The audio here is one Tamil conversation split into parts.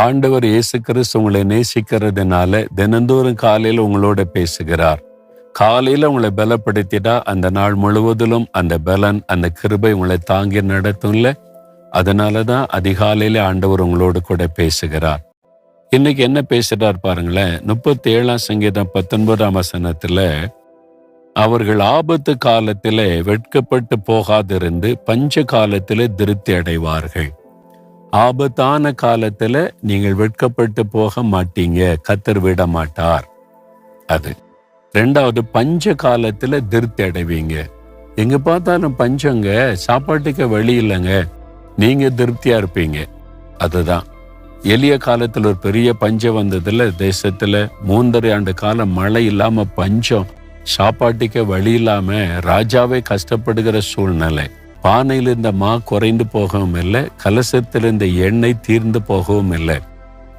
ஆண்டவர் இயேசு கிறிஸ்து உங்களை நேசிக்கிறதுனால தினந்தோறும் காலையில் உங்களோட பேசுகிறார். காலையில உங்களை பலப்படுத்திட்டா அந்த நாள் முழுவதிலும் அந்த பலன், அந்த கிருபை உங்களை தாங்கி நடத்தும்ல. அதனாலதான் அதிகாலையில ஆண்டவர் உங்களோடு கூட பேசுகிறார். இன்னைக்கு என்ன பேசுறார் பாருங்களேன். 37ஆம் சங்கீதம் 19ஆம் வசனத்துல, அவர்கள் ஆபத்து காலத்திலே வெட்கப்பட்டு போகாதிருந்து பஞ்ச காலத்திலே திருப்தி அடைவார்கள். ஆபத்தான காலத்துல நீங்கள் வெட்கப்பட்டு போக மாட்டீங்க, கர்த்தர் விட மாட்டார். அது 2வது, பஞ்ச காலத்துல திருப்தி அடைவீங்க. எங்க பார்த்தாலும் பஞ்சங்க, சாப்பாட்டுக்கு வழி இல்லைங்க, நீங்க திருப்தியா இருப்பீங்க. அதுதான் எளிய காலத்துல ஒரு பெரிய பஞ்சம் வந்ததுல தேசத்துல 3½ ஆண்டு காலம் மழை இல்லாம பஞ்சம், சாப்பாட்டுக்கு வழி இல்லாம ராஜாவே கஷ்டப்படுகிற சூழ்நிலை. பானையில் இருந்த மா குறைந்து போகவும் இல்லை, கலசத்தில் இருந்த எண்ணெய் தீர்ந்து போகவும் இல்லை.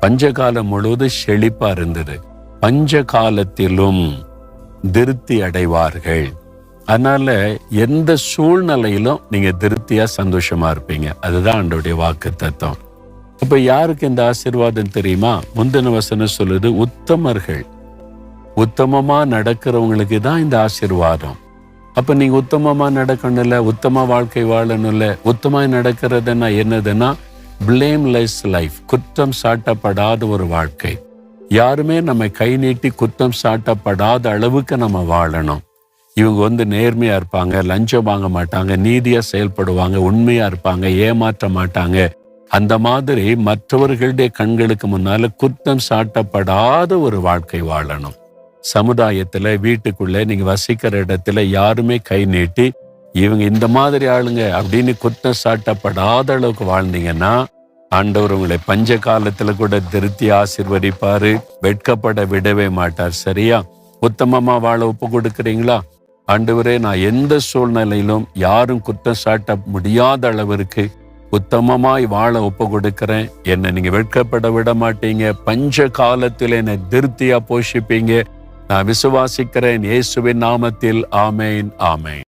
பஞ்ச காலம் முழுவதும் செழிப்பா இருந்தது. பஞ்ச காலத்திலும் திருப்தி அடைவார்கள். அதனால எந்த சூழ்நிலையிலும் நீங்க திருப்தியா சந்தோஷமா இருப்பீங்க. அதுதான் ஆண்டவருடைய வாக்கு தத்துவம். அப்ப யாருக்கு இந்த ஆசீர்வாதம் தெரியுமா? முந்தின வசனம் சொல்லுது, உத்தமர்கள், உத்தமமா நடக்கிறவங்களுக்கு தான் இந்த ஆசீர்வாதம். அப்ப நீங்க உத்தமமா நடக்கணும்ல, உத்தம வாழ்க்கை வாழணும்ல. உத்தமாய் நடக்கிறதுனா என்னதுன்னா பிளேம்லெஸ் லைஃப், குற்றம் சாட்டப்படாத ஒரு வாழ்க்கை. யாருமே நம்ம கை நீட்டி குற்றம் சாட்டப்படாத அளவுக்கு நம்ம வாழணும். இவங்க நேர்மையா இருப்பாங்க, லஞ்சம் வாங்க மாட்டாங்க, நீதியா செயல்படுவாங்க, உண்மையா இருப்பாங்க, ஏமாற்ற மாட்டாங்க. அந்த மாதிரி மற்றவர்களுடைய கண்களுக்கு முன்னால குற்றம் சாட்டப்படாத ஒரு வாழ்க்கை வாழணும். சமுதாயத்துல, வீட்டுக்குள்ள, நீங்க வசிக்கிற இடத்துல யாருமே கை நீட்டி இவங்க இந்த மாதிரி ஆளுங்க அப்படின்னு குற்றம் சாட்டப்படாத அளவுக்கு வாழ்ந்தீங்கன்னா ஆண்டவர் உங்களை பஞ்ச காலத்துல கூட திருத்தி ஆசீர்வதிப்பாரு, வெட்கப்பட விடவே மாட்டார். சரியா? உத்தமமா வாழ ஒப்பு கொடுக்குறீங்களா? ஆண்டவரே, நான் எந்த சூழ்நிலையிலும் யாரும் குற்றம் சாட்ட முடியாத அளவிற்கு உத்தமமாய் வாழ ஒப்பு கொடுக்கிறேன். என்னை நீங்க வெட்கப்பட விட மாட்டீங்க, பஞ்ச காலத்தில் என்னை திருப்தியா போஷிப்பீங்க. நான் விசுவாசிக்கிறேன். இயேசுவின் நாமத்தில் ஆமேன், ஆமேன்.